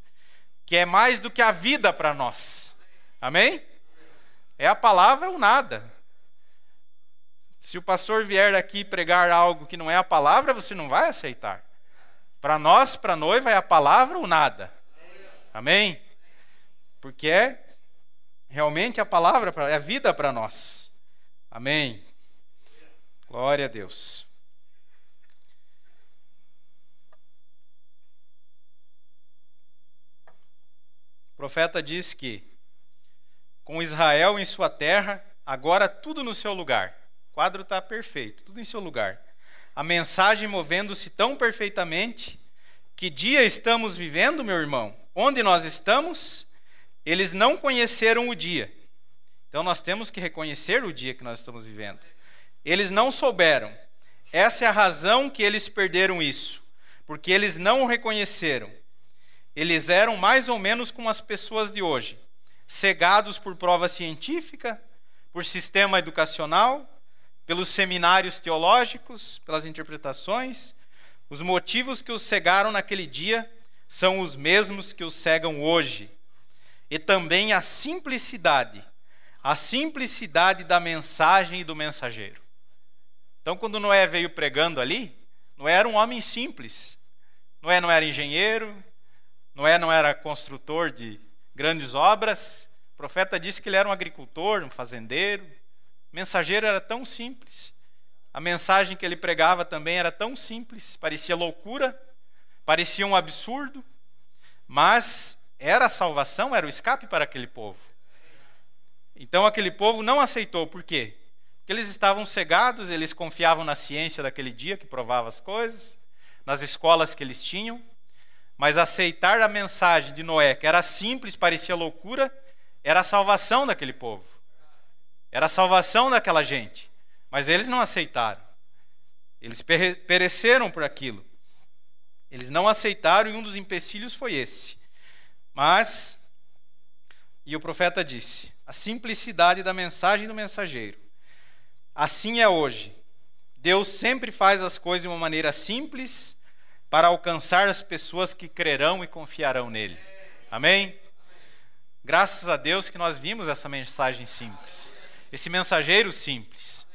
Que é mais do que a vida para nós. Amém? É a palavra ou nada. Se o pastor vier aqui pregar algo que não é a palavra, você não vai aceitar. Para nós, para a noiva, é a palavra ou nada. Amém? Porque é realmente a palavra, é a vida para nós. Amém? Glória a Deus. O profeta diz que com Israel em sua terra, agora tudo no seu lugar. O quadro está perfeito, tudo em seu lugar. A mensagem movendo-se tão perfeitamente. Que dia estamos vivendo, meu irmão? Onde nós estamos? Eles não conheceram o dia. Então nós temos que reconhecer o dia que nós estamos vivendo. Eles não souberam. Essa é a razão que eles perderam isso. Porque eles não o reconheceram. Eles eram mais ou menos como as pessoas de hoje. Cegados por prova científica, por sistema educacional, pelos seminários teológicos, pelas interpretações. Os motivos que os cegaram naquele dia são os mesmos que os cegam hoje. E também a simplicidade da mensagem e do mensageiro. Então, quando Noé veio pregando ali, Noé era um homem simples. Noé não era engenheiro, Noé não era construtor de grandes obras. O profeta disse que ele era um agricultor, um fazendeiro. O mensageiro era tão simples. A mensagem que ele pregava também era tão simples. Parecia loucura, parecia um absurdo, mas era a salvação, era o escape para aquele povo. Então aquele povo não aceitou. Por quê? Porque eles estavam cegados, eles confiavam na ciência daquele dia que provava as coisas, nas escolas que eles tinham. Mas aceitar a mensagem de Noé, que era simples, parecia loucura, era a salvação daquele povo. Era a salvação daquela gente. Mas eles não aceitaram. Eles pereceram por aquilo. Eles não aceitaram e um dos empecilhos foi esse. Mas, e o profeta disse, a simplicidade da mensagem do mensageiro. Assim é hoje. Deus sempre faz as coisas de uma maneira simples para alcançar as pessoas que crerão e confiarão nele. Amém? Graças a Deus que nós vimos essa mensagem simples, esse mensageiro simples.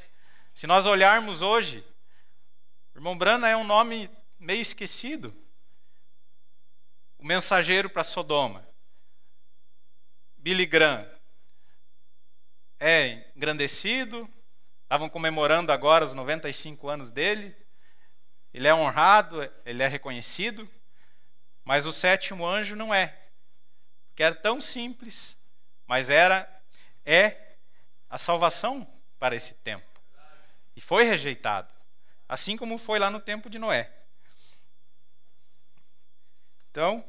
Se nós olharmos hoje, o irmão Branham é um nome meio esquecido. O mensageiro para Sodoma. Billy Graham é engrandecido, estavam comemorando agora os 95 anos dele. Ele é honrado, ele é reconhecido, mas o sétimo anjo não é. Porque era tão simples, mas é a salvação para esse tempo. E foi rejeitado, assim como foi lá no tempo de Noé. Então,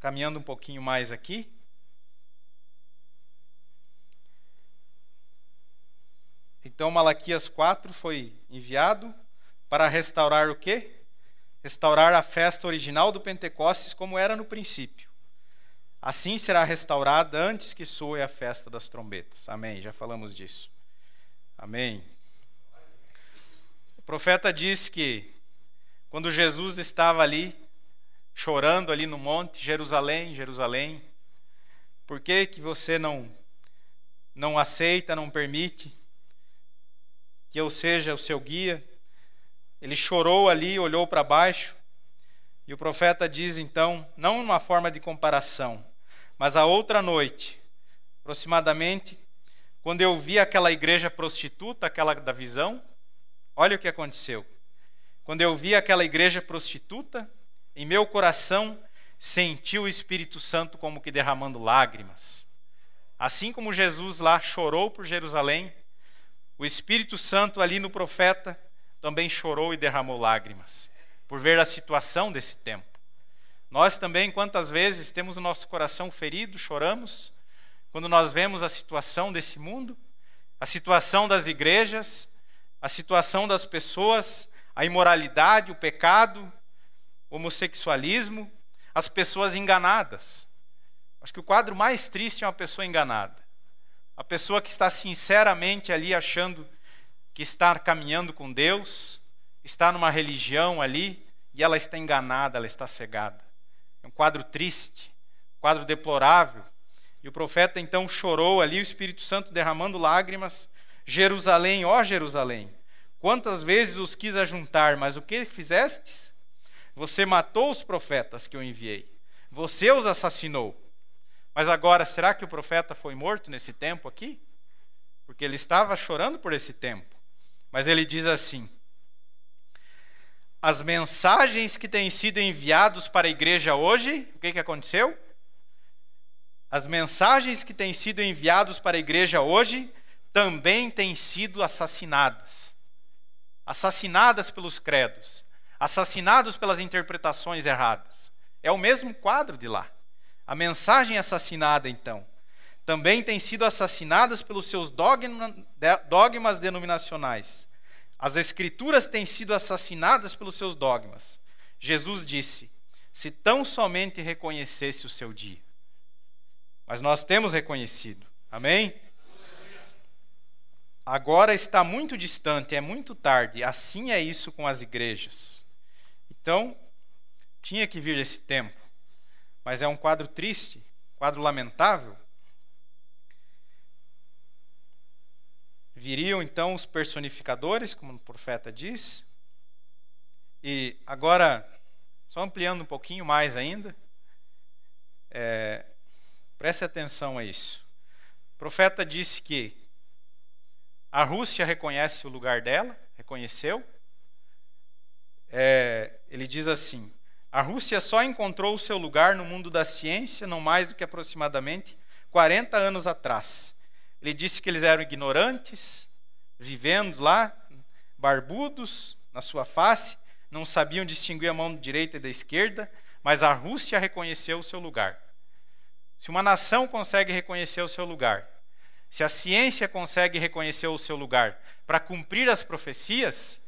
caminhando um pouquinho mais aqui. Então, Malaquias 4 foi enviado para restaurar o quê? Restaurar a festa original do Pentecostes como era no princípio. Assim será restaurada antes que soe a festa das trombetas. Amém, já falamos disso. Amém. O profeta diz que quando Jesus estava ali, chorando ali no monte, Jerusalém, Jerusalém, por que que você não aceita, não permite que eu seja o seu guia? Ele chorou ali, olhou para baixo, e o profeta diz então, não numa forma de comparação, mas a outra noite, aproximadamente, quando eu vi aquela igreja prostituta, aquela da visão, olha o que aconteceu. Quando eu vi aquela igreja prostituta, em meu coração senti o Espírito Santo como que derramando lágrimas. Assim como Jesus lá chorou por Jerusalém, o Espírito Santo ali no profeta também chorou e derramou lágrimas, por ver a situação desse tempo. Nós também, quantas vezes temos o nosso coração ferido, choramos, quando nós vemos a situação desse mundo, a situação das igrejas, a situação das pessoas, a imoralidade, o pecado, o homossexualismo, as pessoas enganadas. Acho que o quadro mais triste é uma pessoa enganada. A pessoa que está sinceramente ali achando que está caminhando com Deus, está numa religião ali, e ela está enganada, ela está cegada. É um quadro triste, um quadro deplorável. E o profeta então chorou ali, o Espírito Santo derramando lágrimas. Jerusalém, ó Jerusalém, quantas vezes os quis ajuntar, mas o que fizestes? Você matou os profetas que eu enviei. Você os assassinou. Mas agora, será que o profeta foi morto nesse tempo aqui? Porque ele estava chorando por esse tempo. Mas ele diz assim: as mensagens que têm sido enviados para a igreja hoje, o que aconteceu? As mensagens que têm sido enviados para a igreja hoje também têm sido assassinadas. Assassinadas pelos credos. Assassinados pelas interpretações erradas. É o mesmo quadro de lá. A mensagem assassinada, então, também tem sido assassinadas pelos seus dogmas denominacionais. As escrituras têm sido assassinadas pelos seus dogmas. Jesus disse, se tão somente reconhecesse o seu dia. Mas nós temos reconhecido. Amém? Agora está muito distante, é muito tarde. Assim é isso com as igrejas. Então, tinha que vir esse tempo. Mas é um quadro triste, quadro lamentável. Viriam então os personificadores, como o profeta diz. E agora, só ampliando um pouquinho mais ainda, preste atenção a isso. O profeta disse que a Rússia reconhece o lugar dela, reconheceu. Ele diz assim, a Rússia só encontrou o seu lugar no mundo da ciência não mais do que aproximadamente 40 anos atrás. Ele disse que eles eram ignorantes, vivendo lá, barbudos na sua face, não sabiam distinguir a mão direita e da esquerda, mas a Rússia reconheceu o seu lugar. Se uma nação consegue reconhecer o seu lugar, se a ciência consegue reconhecer o seu lugar para cumprir as profecias,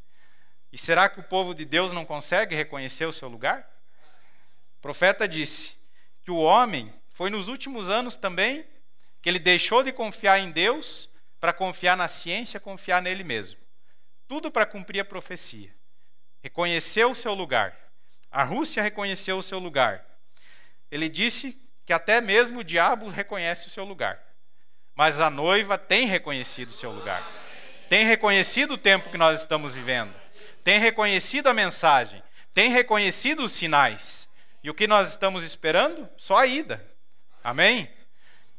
e será que o povo de Deus não consegue reconhecer o seu lugar? O profeta disse que o homem foi nos últimos anos também que ele deixou de confiar em Deus para confiar na ciência, confiar nele mesmo. tudo para cumprir a profecia. Reconheceu o seu lugar. A Rússia reconheceu o seu lugar. Ele disse que até mesmo o diabo reconhece o seu lugar. Mas a noiva tem reconhecido o seu lugar. Tem reconhecido o tempo que nós estamos vivendo. Tem reconhecido a mensagem. Tem reconhecido os sinais. E o que nós estamos esperando? Só a ida. Amém?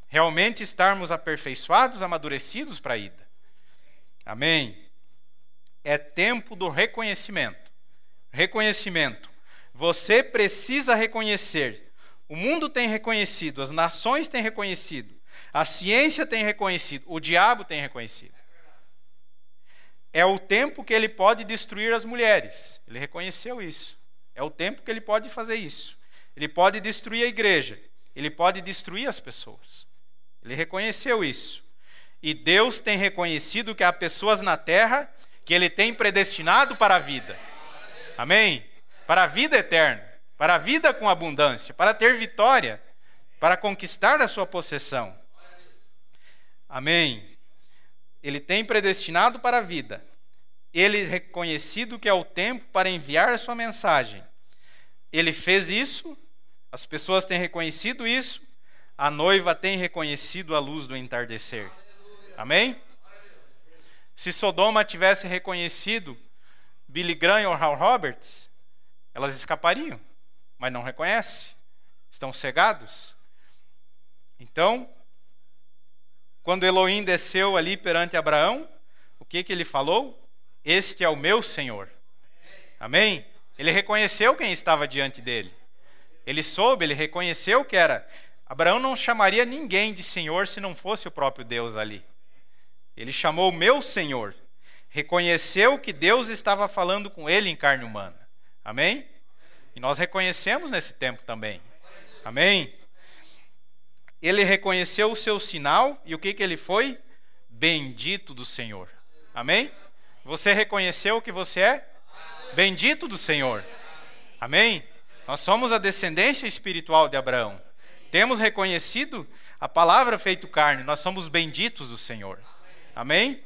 Realmente estarmos aperfeiçoados, amadurecidos para a ida. Amém? É tempo do reconhecimento. Reconhecimento. Você precisa reconhecer. O mundo tem reconhecido, as nações têm reconhecido, a ciência tem reconhecido, o diabo tem reconhecido. É o tempo que ele pode destruir as mulheres. Ele reconheceu isso. É o tempo que ele pode fazer isso. Ele pode destruir a igreja. Ele pode destruir as pessoas. Ele reconheceu isso. E Deus tem reconhecido que há pessoas na terra que Ele tem predestinado para a vida. Amém? Para a vida eterna. Para a vida com abundância. Para ter vitória. Para conquistar a sua possessão. Amém? Ele tem predestinado para a vida. Ele reconhecido que é o tempo para enviar a sua mensagem. Ele fez isso. As pessoas têm reconhecido isso. A noiva tem reconhecido a luz do entardecer. Amém? Se Sodoma tivesse reconhecido Billy Graham ou Hal Roberts, elas escapariam, mas não reconhecem. Estão cegados. Então, quando Elohim desceu ali perante Abraão, o que ele falou? Este é o meu Senhor. Amém? Ele reconheceu quem estava diante dele. Ele soube, ele reconheceu que era. Abraão não chamaria ninguém de Senhor se não fosse o próprio Deus ali. Ele chamou meu Senhor. Reconheceu que Deus estava falando com ele em carne humana. Amém? E nós reconhecemos nesse tempo também. Amém? Ele reconheceu o seu sinal e o que ele foi? Bendito do Senhor. Amém? Você reconheceu que você é? Bendito do Senhor. Amém? Nós somos a descendência espiritual de Abraão. Temos reconhecido a palavra feito carne. Nós somos benditos do Senhor. Amém?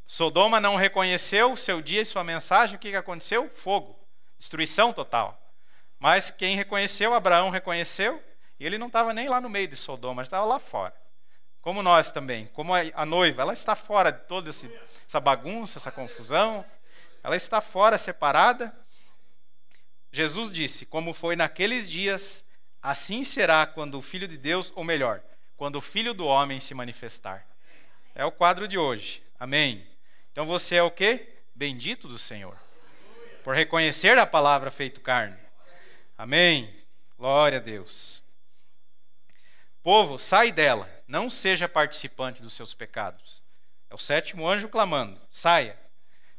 Sodoma não reconheceu o seu dia e sua mensagem. O que aconteceu? Fogo. Destruição total. Mas quem reconheceu, Abraão reconheceu. E ele não estava nem lá no meio de Sodoma, estava lá fora. Como nós também. Como a noiva, ela está fora de toda essa bagunça, essa confusão. Ela está fora, separada. Jesus disse, como foi naqueles dias, assim será quando o Filho de Deus, ou melhor, quando o Filho do Homem se manifestar. É o quadro de hoje. Amém? Então você é o quê? Bendito do Senhor. Por reconhecer a palavra feito carne. Amém? Glória a Deus. Povo, sai dela. Não seja participante dos seus pecados. É o sétimo anjo clamando. Saia.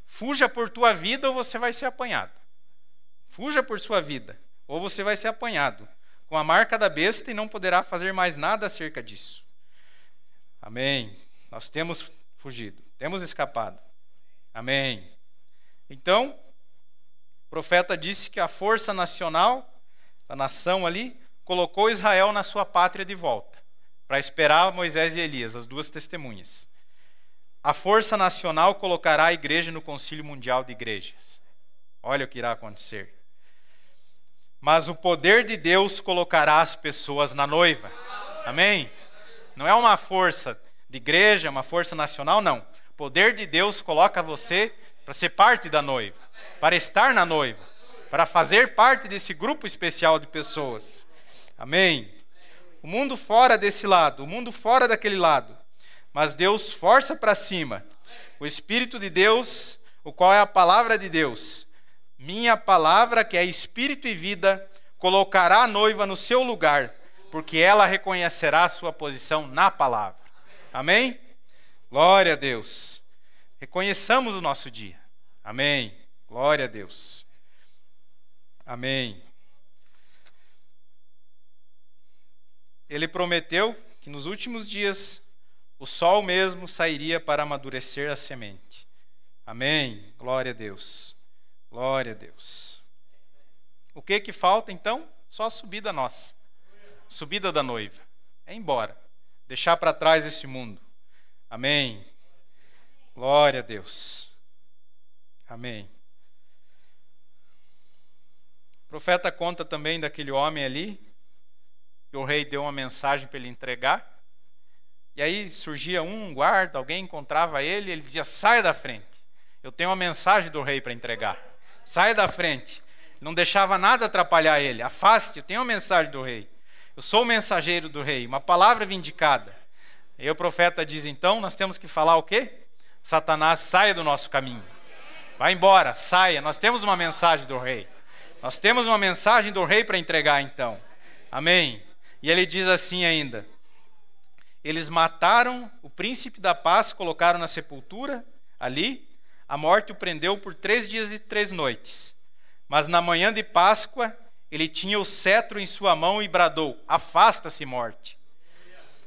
Fuja por tua vida ou você vai ser apanhado. Fuja por sua vida ou você vai ser apanhado com a marca da besta e não poderá fazer mais nada acerca disso. Amém. Nós temos fugido, temos escapado. Amém. Então, o profeta disse que a força nacional da nação ali colocou Israel na sua pátria de volta, para esperar Moisés e Elias, as duas testemunhas. A força nacional colocará a igreja no Concílio Mundial de Igrejas. Olha o que irá acontecer. Mas o poder de Deus colocará as pessoas na noiva. Amém? Não é uma força de igreja, uma força nacional, não. O poder de Deus coloca você para ser parte da noiva, para estar na noiva, para fazer parte desse grupo especial de pessoas. Amém? O mundo fora desse lado, o mundo fora daquele lado. Mas Deus força para cima. O Espírito de Deus, o qual é a palavra de Deus. Minha palavra, que é Espírito e vida, colocará a noiva no seu lugar, porque ela reconhecerá a sua posição na palavra. Amém? Glória a Deus. Reconheçamos o nosso dia. Amém. Glória a Deus. Amém. Ele prometeu que nos últimos dias o sol mesmo sairia para amadurecer a semente. Amém. Glória a Deus. Glória a Deus. O que falta então? Só a subida nossa. Subida da noiva. É embora. Deixar para trás esse mundo. Amém. Glória a Deus. Amém. O profeta conta também daquele homem ali, que o rei deu uma mensagem para ele entregar. E aí surgia um guarda, alguém encontrava ele, ele dizia: saia da frente, eu tenho uma mensagem do rei para entregar. Saia da frente. Não deixava nada atrapalhar ele. Afaste, eu tenho uma mensagem do rei. Eu sou o mensageiro do rei, uma palavra vindicada. E o profeta diz: então nós temos que falar o quê? Satanás, saia do nosso caminho. Vai embora, saia. Nós temos uma mensagem do rei. Nós temos uma mensagem do rei para entregar então. Amém. E ele diz assim ainda: eles mataram o príncipe da paz, colocaram na sepultura ali. A morte o prendeu por 3 dias e 3 noites. Mas na manhã de Páscoa, ele tinha o cetro em sua mão e bradou: afasta-se, morte.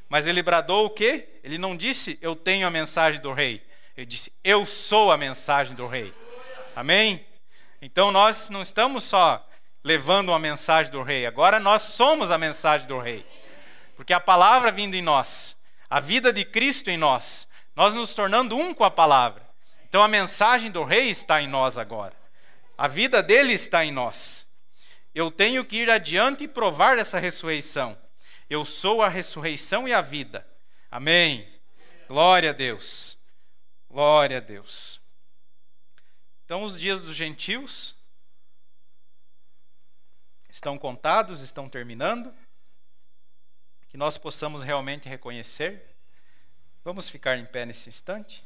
Mas ele bradou o quê? Ele não disse: eu tenho a mensagem do rei. Ele disse: eu sou a mensagem do rei. Amém? Então nós não estamos só levando uma mensagem do rei. Agora nós somos a mensagem do rei. Porque a palavra vindo em nós, a vida de Cristo em nós, nós nos tornando um com a palavra. Então a mensagem do rei está em nós agora. A vida dele está em nós. Eu tenho que ir adiante e provar essa ressurreição. Eu sou a ressurreição e a vida. Amém. Glória a Deus. Glória a Deus. Então os dias dos gentios estão contados, estão terminando. Que nós possamos realmente reconhecer. Vamos ficar em pé nesse instante.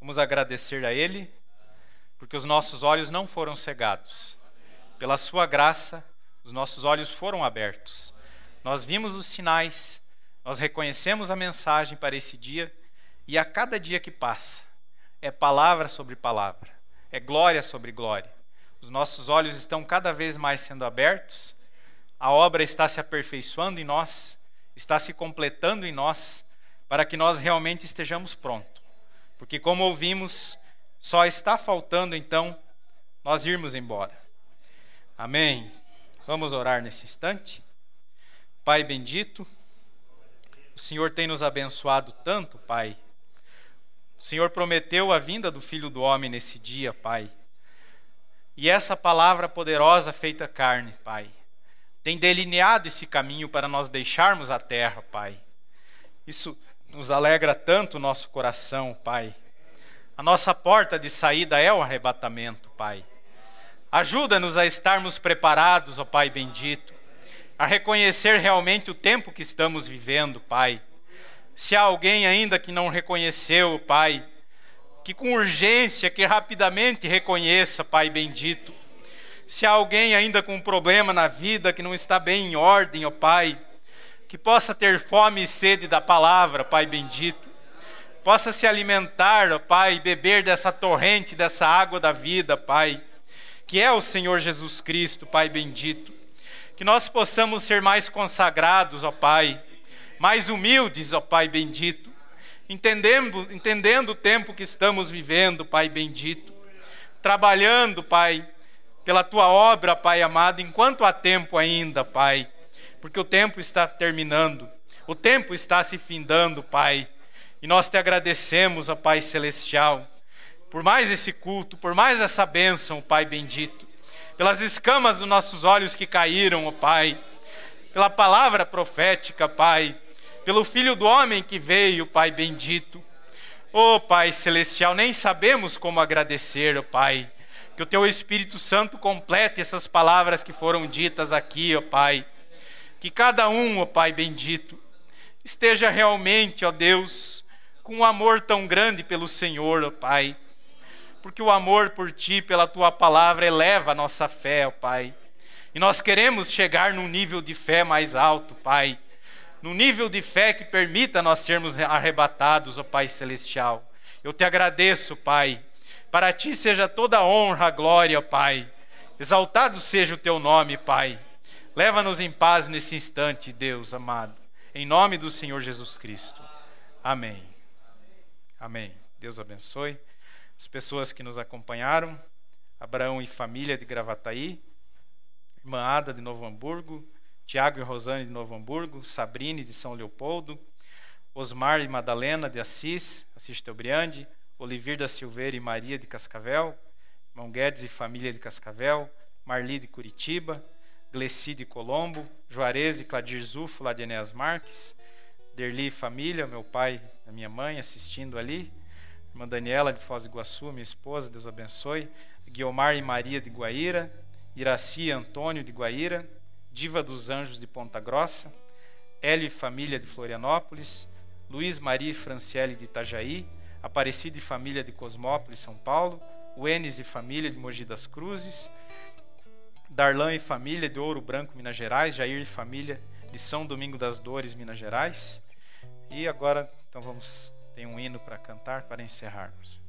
Vamos agradecer a Ele, porque os nossos olhos não foram cegados. Pela sua graça, os nossos olhos foram abertos. Nós vimos os sinais, nós reconhecemos a mensagem para esse dia, e a cada dia que passa, é palavra sobre palavra, é glória sobre glória. Os nossos olhos estão cada vez mais sendo abertos, a obra está se aperfeiçoando em nós, está se completando em nós, para que nós realmente estejamos prontos. Porque como ouvimos, só está faltando então nós irmos embora. Amém. Vamos orar nesse instante. Pai bendito, o Senhor tem nos abençoado tanto, Pai. O Senhor prometeu a vinda do Filho do Homem nesse dia, Pai. E essa palavra poderosa feita carne, Pai, tem delineado esse caminho para nós deixarmos a terra, Pai. Isso nos alegra tanto o nosso coração, Pai. A nossa porta de saída é o arrebatamento, Pai. Ajuda-nos a estarmos preparados, ó Pai bendito, a reconhecer realmente o tempo que estamos vivendo, Pai. Se há alguém ainda que não reconheceu, Pai, que com urgência, que rapidamente reconheça, Pai bendito. Se há alguém ainda com um problema na vida que não está bem em ordem, ó Pai, que possa ter fome e sede da palavra, Pai bendito. Possa se alimentar, ó Pai, beber dessa torrente, dessa água da vida, Pai, que é o Senhor Jesus Cristo, Pai bendito. Que nós possamos ser mais consagrados, ó Pai, mais humildes, ó Pai bendito, entendendo o tempo que estamos vivendo, Pai bendito, trabalhando, Pai, pela Tua obra, Pai amado, enquanto há tempo ainda, Pai, porque o tempo está terminando, o tempo está se findando, Pai, e nós Te agradecemos, ó Pai celestial, por mais esse culto, por mais essa bênção, Pai bendito, pelas escamas dos nossos olhos que caíram, ó Pai, pela palavra profética, Pai, pelo Filho do Homem que veio, Pai bendito. Ó Pai celestial, nem sabemos como agradecer, ó Pai, que o Teu Espírito Santo complete essas palavras que foram ditas aqui, ó Pai. Que cada um, ó Pai bendito, esteja realmente, ó Deus, com um amor tão grande pelo Senhor, ó Pai. Porque o amor por Ti, pela Tua palavra, eleva a nossa fé, ó Pai. E nós queremos chegar num nível de fé mais alto, Pai. Num nível de fé que permita nós sermos arrebatados, ó Pai celestial. Eu Te agradeço, Pai. Para Ti seja toda a honra, a glória, ó Pai. Exaltado seja o Teu nome, Pai. Leva-nos em paz nesse instante, Deus amado. Em nome do Senhor Jesus Cristo. Amém. Amém. Deus abençoe as pessoas que nos acompanharam. Abraão e família de Gravataí. Irmã Ada de Novo Hamburgo. Tiago e Rosane de Novo Hamburgo, Sabrine de São Leopoldo, Osmar e Madalena de Assis Teobriande, Olivir da Silveira e Maria de Cascavel, irmão Guedes e família de Cascavel, Marli de Curitiba, Gleci de Colombo, Juarez e Cladir Zufo, lá de Enéas Marques, Derli e família, meu pai e minha mãe assistindo ali, irmã Daniela de Foz do Iguaçu, minha esposa, Deus abençoe, Guiomar e Maria de Guaíra, Iraci e Antônio de Guaíra, Diva dos Anjos de Ponta Grossa, Hélio e família de Florianópolis, Luiz, Maria e Franciele de Itajaí, Aparecida e família de Cosmópolis, São Paulo, Uenes e família de Mogi das Cruzes, Darlan e família de Ouro Branco, Minas Gerais, Jair e família de São Domingo das Dores, Minas Gerais. E agora, então tem um hino para cantar para encerrarmos.